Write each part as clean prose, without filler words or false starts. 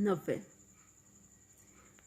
90।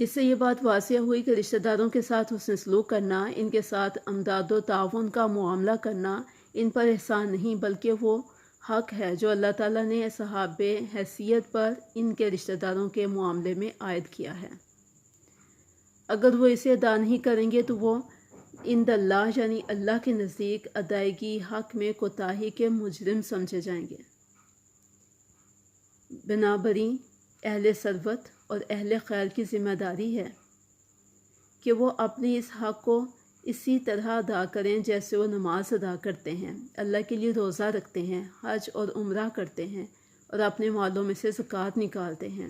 اس سے یہ بات واضح ہوئی کہ رشتہ داروں کے ساتھ حسن سلوک کرنا، ان کے ساتھ امداد و تعاون کا معاملہ کرنا ان پر احسان نہیں بلکہ وہ حق ہے جو اللہ تعالیٰ نے صحاب حیثیت پر ان کے رشتہ داروں کے معاملے میں عائد کیا ہے۔ اگر وہ اسے ادا نہیں کریں گے تو وہ عند اللہ یعنی اللہ کے نزدیک ادائیگی حق میں کوتاہی کے مجرم سمجھے جائیں گے۔ بنابراین اہل ثروت اور اہل خیر کی ذمہ داری ہے کہ وہ اپنے اس حق کو اسی طرح ادا کریں جیسے وہ نماز ادا کرتے ہیں، اللہ کے لیے روزہ رکھتے ہیں، حج اور عمرہ کرتے ہیں اور اپنے مالوں میں سے زکوٰۃ نکالتے ہیں۔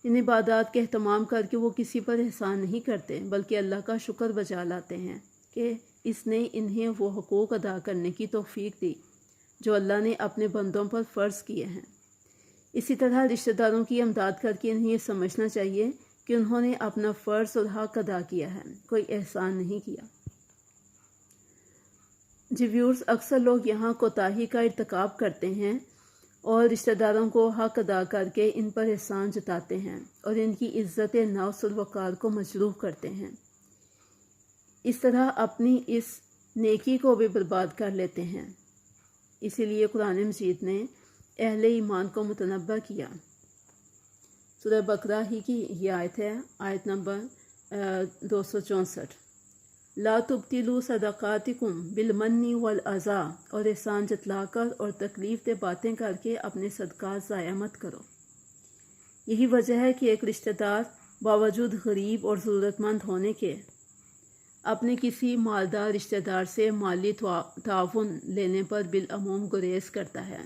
ان عبادات کے اہتمام کر کے وہ کسی پر احسان نہیں کرتے بلکہ اللہ کا شکر بجا لاتے ہیں کہ اس نے انہیں وہ حقوق ادا کرنے کی توفیق دی جو اللہ نے اپنے بندوں پر فرض کیے ہیں۔ اسی طرح رشتہ داروں کی امداد کر کے انہیں یہ سمجھنا چاہیے کہ انہوں نے اپنا فرض اور حق ادا کیا ہے، کوئی احسان نہیں کیا۔ ویورز، اکثر لوگ یہاں کوتاہی کا ارتکاب کرتے ہیں اور رشتہ داروں کو حق ادا کر کے ان پر احسان جتاتے ہیں اور ان کی عزت نفس اور وقار کو مجروح کرتے ہیں۔ اس طرح اپنی اس نیکی کو بھی برباد کر لیتے ہیں۔ اسی لیے قرآن مجید نے اہل ایمان کو متنبہ کیا۔ سورہ بقرہ ہی کی یہ آیت ہے، آیت نمبر 264، لا تبطلوا صدقاتکم بالمن والاذی، اور احسان جتلا کر اور تکلیف دہ باتیں کر کے اپنے صدقات ضائع مت کرو۔ یہی وجہ ہے کہ ایک رشتہ دار باوجود غریب اور ضرورت مند ہونے کے اپنے کسی مالدار رشتہ دار سے مالی تعاون لینے پر بالعموم گریز کرتا ہے۔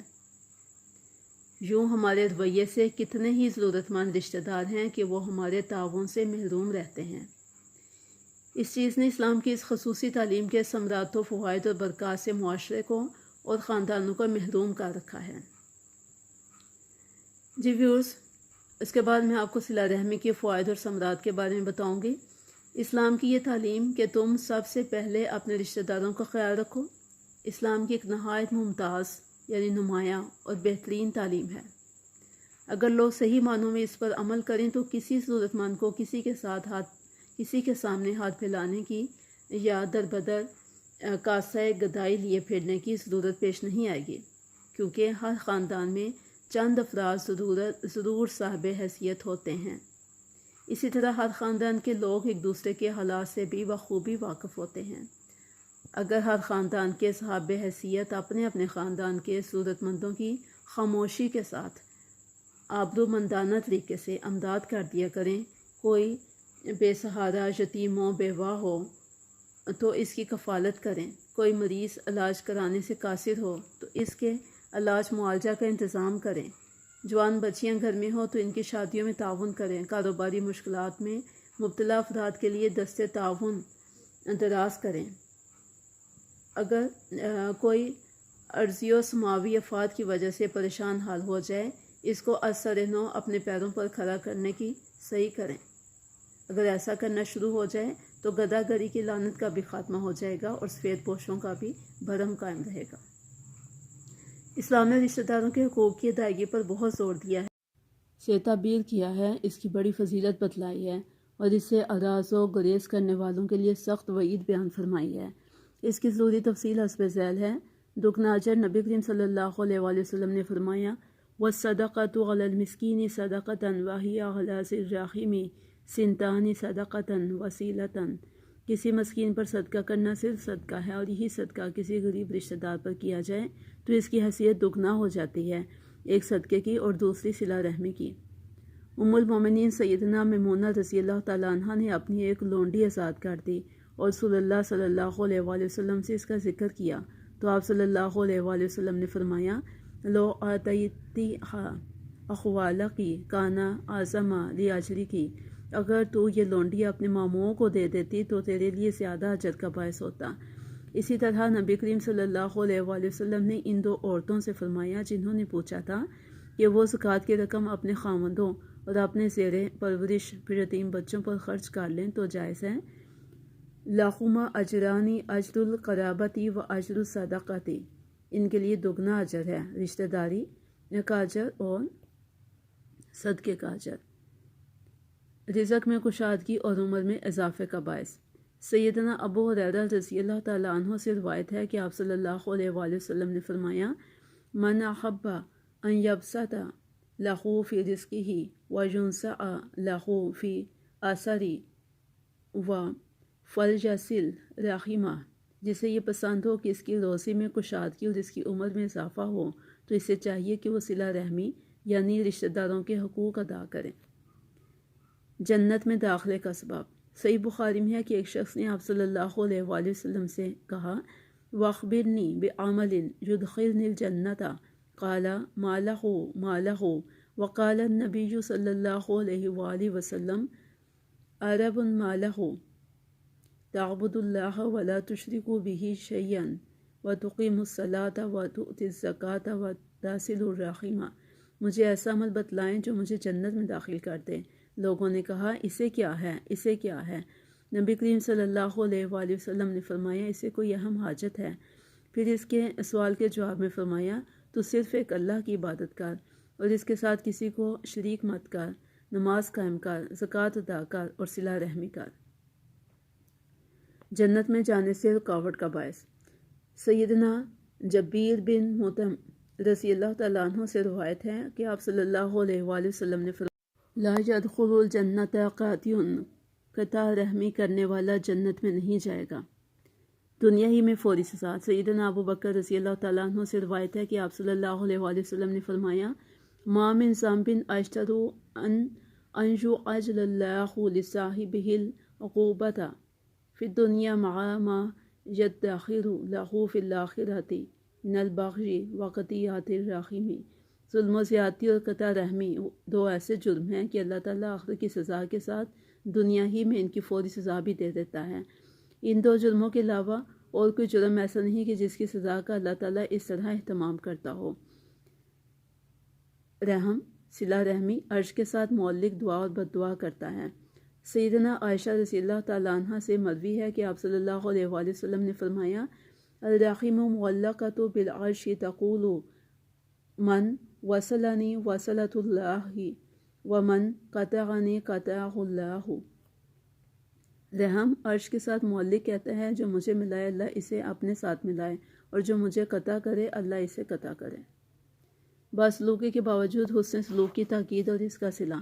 یوں ہمارے رویے سے کتنے ہی ضرورت مند رشتہ دار ہیں کہ وہ ہمارے تعاون سے محروم رہتے ہیں۔ اس چیز نے اسلام کی اس خصوصی تعلیم کے ثمرات و فوائد اور برکات سے معاشرے کو اور خاندانوں کو محروم کر رکھا ہے۔ ویورز، اس کے بعد میں آپ کو صلہ رحمی کے فوائد اور ثمرات کے بارے میں بتاؤں گی۔ اسلام کی یہ تعلیم کہ تم سب سے پہلے اپنے رشتہ داروں کا خیال رکھو، اسلام کی ایک نہایت ممتاز یعنی نمایاں اور بہترین تعلیم ہے۔ اگر لوگ صحیح معنوں میں اس پر عمل کریں تو کسی ضرورت مند کو کسی کے سامنے ہاتھ پھیلانے کی یا دربدر کاسہ گدائی لیے پھرنے کی ضرورت پیش نہیں آئے گی، کیونکہ ہر خاندان میں چند افراد ضرور صاحب حیثیت ہوتے ہیں۔ اسی طرح ہر خاندان کے لوگ ایک دوسرے کے حالات سے بھی بخوبی واقف ہوتے ہیں۔ اگر ہر خاندان کے صاحب حیثیت اپنے اپنے خاندان کے ضرورت مندوں کی خاموشی کے ساتھ آبرومندانہ طریقے سے امداد کر دیا کریں، کوئی بے سہارا یتیم و بیوہ ہو تو اس کی کفالت کریں، کوئی مریض علاج کرانے سے قاصر ہو تو اس کے علاج معالجہ کا انتظام کریں، جوان بچیاں گھر میں ہوں تو ان کی شادیوں میں تعاون کریں، کاروباری مشکلات میں مبتلا افراد کے لیے دستے تعاون دراز کریں۔ اگر کوئی عرضی و سماوی افات کی وجہ سے پریشان حال ہو جائے، اس کو از سر نو اپنے پیروں پر کھڑا کرنے کی صحیح کریں۔ اگر ایسا کرنا شروع ہو جائے تو گدھا گری کی لعنت کا بھی خاتمہ ہو جائے گا اور سفید پوشوں کا بھی بھرم قائم رہے گا۔ اسلام نے رشتہ داروں کے حقوق کی ادائیگی پر بہت زور دیا ہے، سے تعبیر کیا ہے، اس کی بڑی فضیلت بتلائی ہے اور اس سے اراض و گریز کرنے والوں کے لیے سخت وعید بیان فرمائی ہے۔ اس کی ضروری تفصیل حسب ذیل ہے۔ رکن اجر نبی کریم صلی اللہ علیہ وآلہ وسلم نے فرمایا، وَالصَّدَقَةُ عَلَى الْمِسْكِينِ صَدَقَةً وَهِيَ عَلَى ذِي الرَّحِمِ سِنْتَانِ صَدَقَةً وَسِيلَةً، کسی مسکین پر صدقہ کرنا صرف صدقہ ہے اور یہی صدقہ کسی غریب رشتہ دار پر کیا جائے تو اس کی حیثیت دگنا ہو جاتی ہے، ایک صدقے کی اور دوسری صلہ رحمی کی۔ ام المومنین سیدنا میمونہ رضی اللہ تعالیٰ عنہ نے اپنی ایک لونڈی آزاد کر دی اور رسول اللہ صلی اللہ علیہ وآلہ وسلم سے اس کا ذکر کیا تو آپ صلی اللہ علیہ وآلہ وسلم نے فرمایا، لو آتیتیھا اخوالکی کان اعظم لاجرکی، اگر تو یہ لونڈی اپنے ماموں کو دے دیتی تو تیرے لیے زیادہ اجر کا باعث ہوتا۔ اسی طرح نبی کریم صلی اللہ علیہ وآلہ وسلم نے ان دو عورتوں سے فرمایا جنہوں نے پوچھا تھا کہ وہ زکوٰۃ کی رقم اپنے خاوندوں اور اپنے زیر پرورش پھر یتیم بچوں پر خرچ کر لیں تو جائز ہے۔ لہما اجرانی، اجر القرابتی و اجر الصدقتی، ان کے لیے دگنا اجر ہے، رشتہ داری کا اجر اور صدقے کا اجر۔ رزق میں کشادگی اور عمر میں اضافے کا باعث۔ سیدنا ابو ہریرہ رضی اللہ تعالیٰ عنہ سے روایت ہے کہ آپ صلی اللہ علیہ وآلہ وسلم نے فرمایا، من احب ان یبسط لہ فی رزقہ وینسع لہ فی اثرہ فلیصل رحمہ، جسے یہ پسند ہو کہ اس کی روزی میں کشادگی اور اس کی عمر میں اضافہ ہو تو اسے چاہیے کہ وہ صلہ رحمی یعنی رشتہ داروں کے حقوق ادا کریں۔ جنت میں داخلے کا اسباب۔ صحیح بخاری میں ہے کہ ایک شخص نے آپ صلی اللہ علیہ وآلہ وسلم سے کہا، وَأَخْبِرْنِي بِعَمَلٍ يُدْخِلْنِي الْجَنَّةَ قَالَ مَا لَهُ مَا لَهُ وقال النبي صلی اللہ علیہ وآلہ وسلم، عرب ما له تعبد اللہ ولا تشرک به شیئا وتقیم الصلاة وتؤتی الزکاة وتصل الرحم۔ مجھے ایسا عمل بتلائیں جو مجھے جنت میں داخل کر دے۔ لوگوں نے کہا، اسے کیا ہے، اسے کیا ہے؟ نبی کریم صلی اللہ علیہ وآلہ وسلم نے فرمایا، اسے کوئی اہم حاجت ہے۔ پھر اس کے سوال کے جواب میں فرمایا، تو صرف ایک اللہ کی عبادت کر اور اس کے ساتھ کسی کو شریک مت کر، نماز قائم کر، زکوٰۃ ادا کر اور صلہ رحمی کر۔ جنت میں جانے سے رکاوٹ کا باعث۔ سیدنا جبیر بن مطعم رضی اللہ تعالیٰ عنہ سے روایت ہے کہ آپ صلی اللہ علیہ وآلہ وسلم نے فرمایا، لا يدخل الجنت قاطع، قطع رحمی کرنے والا جنت میں نہیں جائے گا۔ دنیا ہی میں فوری سزا۔ سیدنا ابو بکر رضی اللہ تعالیٰ عنہ سے روایت ہے کہ آپ صلی اللہ علیہ وآلہ وسلم نے فرمایا، ما من ذنب اشتر ان يعجل اللہ لصاحبہ العقوبۃ فی الدنیا مع ما یدخر لہ فی الآخرۃ من البغی وقطیعۃ الرحم۔ ظلم و زیادتی اور قطع رحمی دو ایسے جرم ہیں کہ اللہ تعالیٰ آخرت کی سزا کے ساتھ دنیا ہی میں ان کی فوری سزا بھی دے دیتا ہے۔ ان دو جرموں کے علاوہ اور کوئی جرم ایسا نہیں کہ جس کی سزا کا اللہ تعالیٰ اس طرح اہتمام کرتا ہو۔ رحم، صلہ رحمی عرش کے ساتھ معلق دعا اور بد دعا کرتا ہے۔ سیدنا عائشہ رضی اللہ تعالیٰ عنہ سے مروی ہے کہ آپ صلی اللہ علیہ وآلہ وسلم نے فرمایا، الرحم معلقۃ بالعرش تقول من وصلنی وصلۃ اللہ ومن قطعنی قطعہ اللہ۔ رحم عرش کے ساتھ معلق کہتا ہے، جو مجھے ملائے اللہ اسے اپنے ساتھ ملائے، اور جو مجھے قطع کرے اللہ اسے قطع کرے۔ باسلوکی کے باوجود حسن سلوک کی تاکید اور اس کا صلہ۔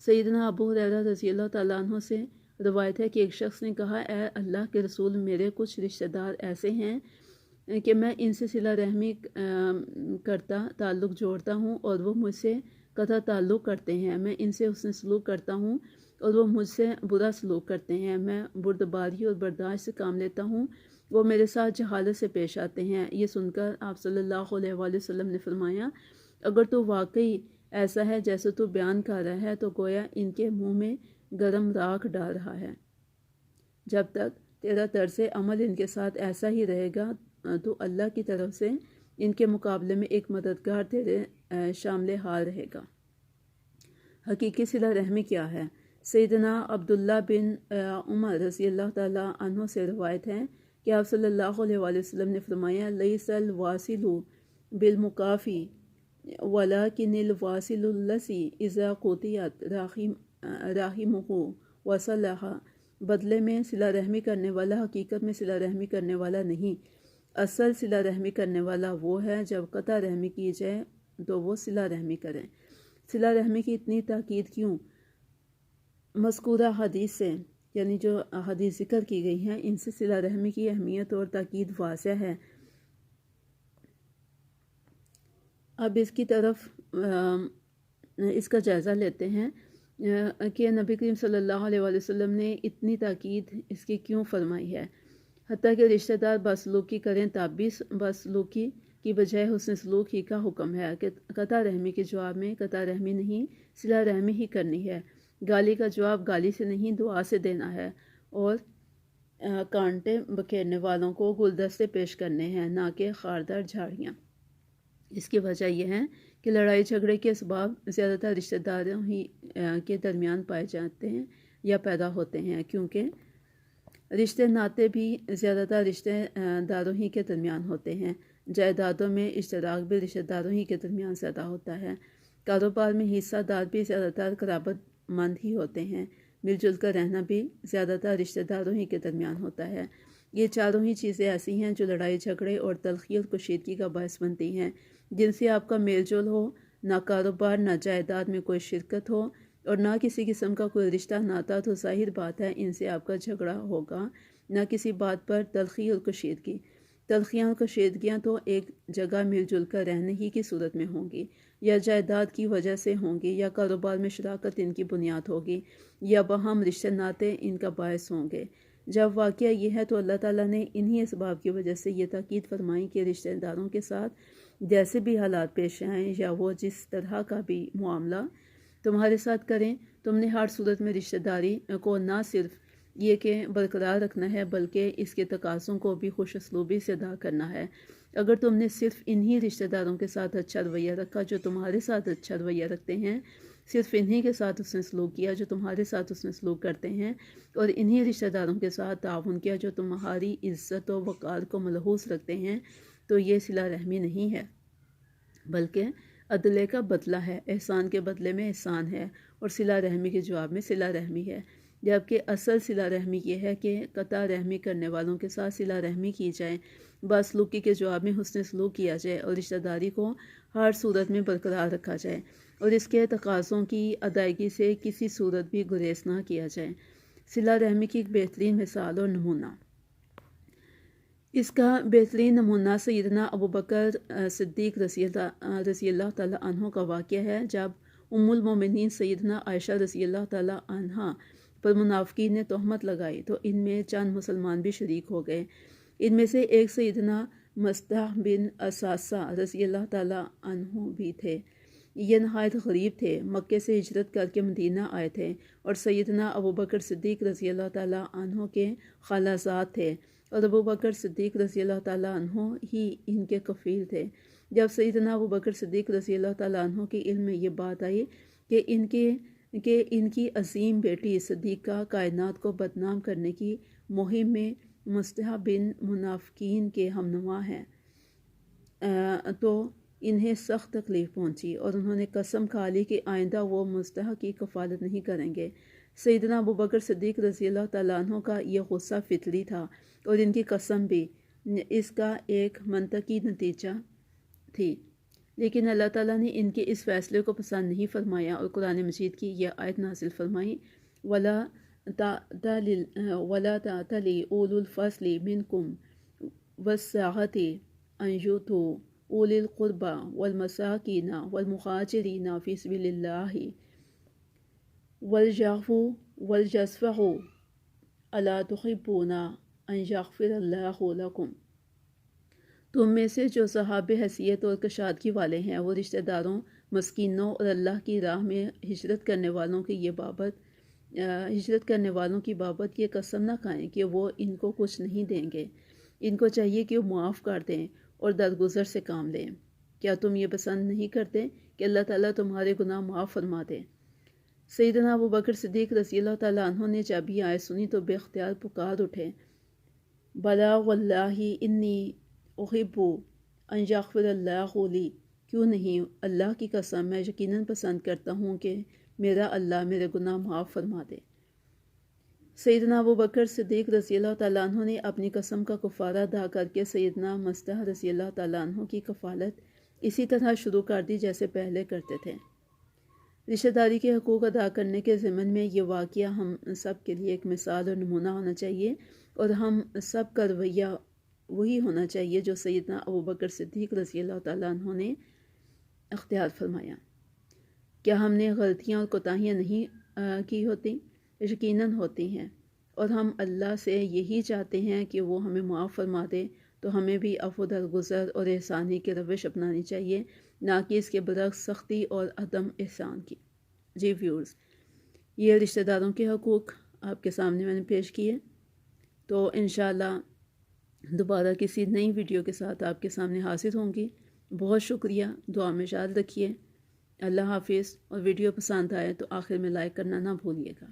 سیدنا ابو ہریرہ رضی اللہ تعالیٰ عنہ سے روایت ہے کہ ایک شخص نے کہا، اے اللہ کے رسول، میرے کچھ رشتہ دار ایسے ہیں کہ میں ان سے صلہ رحمی کرتا، تعلق جوڑتا ہوں، اور وہ مجھ سے قطع تعلق کرتے ہیں۔ میں ان سے حسن سلوک کرتا ہوں اور وہ مجھ سے برا سلوک کرتے ہیں۔ میں بردباری اور برداشت سے کام لیتا ہوں، وہ میرے ساتھ جہالت سے پیش آتے ہیں۔ یہ سن کر آپ صلی اللہ علیہ وآلہ وسلم نے فرمایا، اگر تو واقعی ایسا ہے جیسے تو بیان کر رہا ہے تو گویا ان کے منہ میں گرم راکھ ڈال رہا ہے۔ جب تک تیرا طرز عمل ان کے ساتھ ایسا ہی رہے گا تو اللہ کی طرف سے ان کے مقابلے میں ایک مددگار تیرے شامل حال رہے گا۔ حقیقی صلہ رحمی کیا ہے؟ سیدنا عبداللہ بن عمر رضی اللہ تعالیٰ عنہ سے روایت ہے کہ آپ صلی اللہ علیہ وآلہ وسلم نے فرمایا، لیس الواصل بالمکافی ولکن الواصل الذی اذا قطعت رحمہ وصلہ۔ بدلے میں صلہ رحمی کرنے والا حقیقت میں صلہ رحمی کرنے والا نہیں، اصل صلہ رحمی کرنے والا وہ ہے جب قطع رحمی کی جائے تو وہ صلہ رحمی کریں۔ صلہ رحمی کی اتنی تاکید کیوں؟ مذکورہ حدیث سے، یعنی جو حدیث ذکر کی گئی ہیں، ان سے صلہ رحمی کی اہمیت اور تاکید واضح ہے۔ اب اس کی طرف اس کا جائزہ لیتے ہیں کہ نبی کریم صلی اللہ علیہ وآلہ وسلم نے اتنی تاکید اس کی کیوں فرمائی ہے، حتیٰ کہ رشتہ دار باسلوکی کریں تب بھی باسلوکی کی بجائے حسن سلوک ہی کا حکم ہے کہ قطع رحمی کے جواب میں قطع رحمی نہیں، صلہ رحمی ہی کرنی ہے۔ گالی کا جواب گالی سے نہیں، دعا سے دینا ہے، اور کانٹے بکھیرنے والوں کو گلدستے پیش کرنے ہیں، نہ کہ خاردار جھاڑیاں۔ اس کی وجہ یہ ہے کہ لڑائی جھگڑے کے اسباب زیادہ تر رشتہ داروں ہی کے درمیان پائے جاتے ہیں یا پیدا ہوتے ہیں، کیونکہ رشتے ناطے بھی زیادہ تر رشتے داروں ہی کے درمیان ہوتے ہیں۔ جائیدادوں میں اشتراک بھی رشتہ داروں ہی کے درمیان زیادہ ہوتا ہے۔ کاروبار میں حصہ دار بھی زیادہ تر قرابت مند ہی ہوتے ہیں۔ مل جل کر رہنا بھی زیادہ تر رشتہ داروں ہی کے درمیان ہوتا ہے۔ یہ چاروں ہی چیزیں ایسی ہیں جو لڑائی جھگڑے اور تلخی اور کشیدگی کا باعث بنتی ہیں۔ جن سے آپ کا میل جول ہو، نہ کاروبار نہ جائیداد میں کوئی شرکت ہو اور نہ کسی قسم کا کوئی رشتہ ناتا، تو ظاہر بات ہے ان سے آپ کا جھگڑا ہوگا، نہ کسی بات پر تلخی اور کشیدگی۔ تلخیاں اور کشیدگیاں تو ایک جگہ مل جل کر رہنے ہی کی صورت میں ہوں گی، یا جائیداد کی وجہ سے ہوں گی، یا کاروبار میں شراکت ان کی بنیاد ہوگی، یا باہم رشتے ناتے ان کا باعث ہوں گے۔ جب واقعہ یہ ہے تو اللہ تعالیٰ نے انہی اسباب کی وجہ سے یہ تاکید فرمائی کہ رشتہ داروں کے ساتھ جیسے بھی حالات پیش آئیں یا وہ جس طرح کا بھی معاملہ تمہارے ساتھ کریں، تم نے ہر صورت میں رشتہ داری کو نہ صرف یہ کہ برقرار رکھنا ہے بلکہ اس کے تقاضوں کو بھی خوش اسلوبی سے ادا کرنا ہے۔ اگر تم نے صرف انہی رشتہ داروں کے ساتھ اچھا رویہ رکھا جو تمہارے ساتھ اچھا رویہ رکھتے ہیں، صرف انہی کے ساتھ اس نے سلوک کیا جو تمہارے ساتھ اس نے سلوک کرتے ہیں، اور انہی رشتہ داروں کے ساتھ تعاون کیا جو تمہاری عزت و وقار کو ملحوظ رکھتے ہیں، تو یہ صلہ رحمی نہیں ہے بلکہ عدلے کا بدلہ ہے۔ احسان کے بدلے میں احسان ہے اور صلہ رحمی کے جواب میں صلہ رحمی ہے، جبکہ اصل صلہ رحمی یہ ہے کہ قطع رحمی کرنے والوں کے ساتھ صلہ رحمی کی جائے، بدسلوکی کے جواب میں حسن سلوک کیا جائے اور رشتہ داری کو ہر صورت میں برقرار رکھا جائے اور اس کے تقاضوں کی ادائیگی سے کسی صورت بھی گریز نہ کیا جائے۔ صلہ رحمی کی ایک بہترین مثال اور نمونہ، اس کا بہترین نمونہ سیدنا ابوبکر صدیق رضی اللہ تعالیٰ عنہ کا واقعہ ہے، جب ام المومنین سیدنا عائشہ رضی اللہ تعالیٰ عنہ پر منافقین نے تہمت لگائی تو ان میں چند مسلمان بھی شریک ہو گئے۔ ان میں سے ایک سیدنا مصطح بن اساسہ رضی اللہ تعالیٰ عنہ بھی تھے۔ یہ نہایت غریب تھے، مکے سے ہجرت کر کے مدینہ آئے تھے اور سیدنا ابوبکر صدیق رضی اللہ تعالیٰ عنہ کے خالہ زاد تھے، اور ابوبکر صدیق رضی اللہ تعالیٰ عنہ ہی ان کے کفیل تھے۔ جب سیدنا ابوبکر صدیق رضی اللہ تعالیٰ عنہ کے علم میں یہ بات آئی کہ ان کی عظیم بیٹی صدیقہ کائنات کو بدنام کرنے کی مہم میں مصطح بن منافقین کے ہمنوا ہیں، تو انہیں سخت تکلیف پہنچی اور انہوں نے قسم کھا لی کہ آئندہ وہ مصطح کی کفالت نہیں کریں گے۔ سیدنا ابوبکر صدیق رضی اللہ تعالیٰ عنہ کا یہ غصہ فطری تھا اور ان کی قسم بھی اس کا ایک منطقی نتیجہ تھی، لیکن اللہ تعالیٰ نے ان کے اس فیصلے کو پسند نہیں فرمایا اور قرآن مجید کی یہ آیت نازل فرمائی، وَلَا تَعْتَلِي أُولُو الْفَضْلِ مِنْكُمْ وَالسَّعَةِ أَنْ يُؤْتُوا أُولِي الْقُرْبَى وَالْمَسَاكِينَ وَالْمُهَاجِرِينَ فِي سَبِيلِ اللَّهِ وَلْيَعْفُوا وَلْيَصْفَحُوا أَلَا تُحِبُّونَ أَنْ يَغْفِرَ اللَّهُ لَكُمْ۔ تم میں سے جو صاحب حیثیت اور کشادگی والے ہیں وہ رشتہ داروں، مسکینوں اور اللہ کی راہ میں ہجرت کرنے والوں کی بابت یہ قسم نہ کھائیں کہ وہ ان کو کچھ نہیں دیں گے۔ ان کو چاہیے کہ وہ معاف کر دیں اور درگزر سے کام لیں۔ کیا تم یہ پسند نہیں کرتے کہ اللہ تعالیٰ تمہارے گناہ معاف فرما دے؟ سیدنا ابوبکر صدیق رضی اللہ تعالیٰ عنہ نے جب یہ آیت سنی تو بے اختیار پکار اٹھے، بلا واللہ انی احب ان یغفر اللہ لی، کیوں نہیں، اللہ کی قسم میں یقیناً پسند کرتا ہوں کہ میرا اللہ میرے گناہ معاف فرما دے۔ سیدنا ابوبکر صدیق رضی اللہ تعالیٰ عنہ نے اپنی قسم کا کفارہ ادا کر کے سیدنا مصطح رضی اللہ تعالیٰ عنہ کی کفالت اسی طرح شروع کر دی جیسے پہلے کرتے تھے۔ رشتہ داری کے حقوق ادا کرنے کے ضمن میں یہ واقعہ ہم سب کے لیے ایک مثال اور نمونہ ہونا چاہیے، اور ہم سب کا رویہ وہی ہونا چاہیے جو سیدنا ابوبکر صدیق رضی اللہ تعالیٰ عنہ نے اختیار فرمایا۔ کیا ہم نے غلطیاں اور کوتاہیاں نہیں کی ہوتی؟ یقیناً ہوتی ہیں، اور ہم اللہ سے یہی چاہتے ہیں کہ وہ ہمیں معاف فرما دے، تو ہمیں بھی عفو درگزر اور احسانی کی روش اپنانی چاہیے، نہ کہ اس کے برعکس سختی اور عدم احسان کی۔ جی ویورز، یہ رشتہ داروں کے حقوق آپ کے سامنے میں نے پیش کیے، تو انشاءاللہ دوبارہ کسی نئی ویڈیو کے ساتھ آپ کے سامنے حاضر ہوں گی۔ بہت شکریہ، دعا میں یاد رکھیے۔ اللہ حافظ، اور ویڈیو پسند آئے تو آخر میں لائک کرنا نہ بھولیے گا۔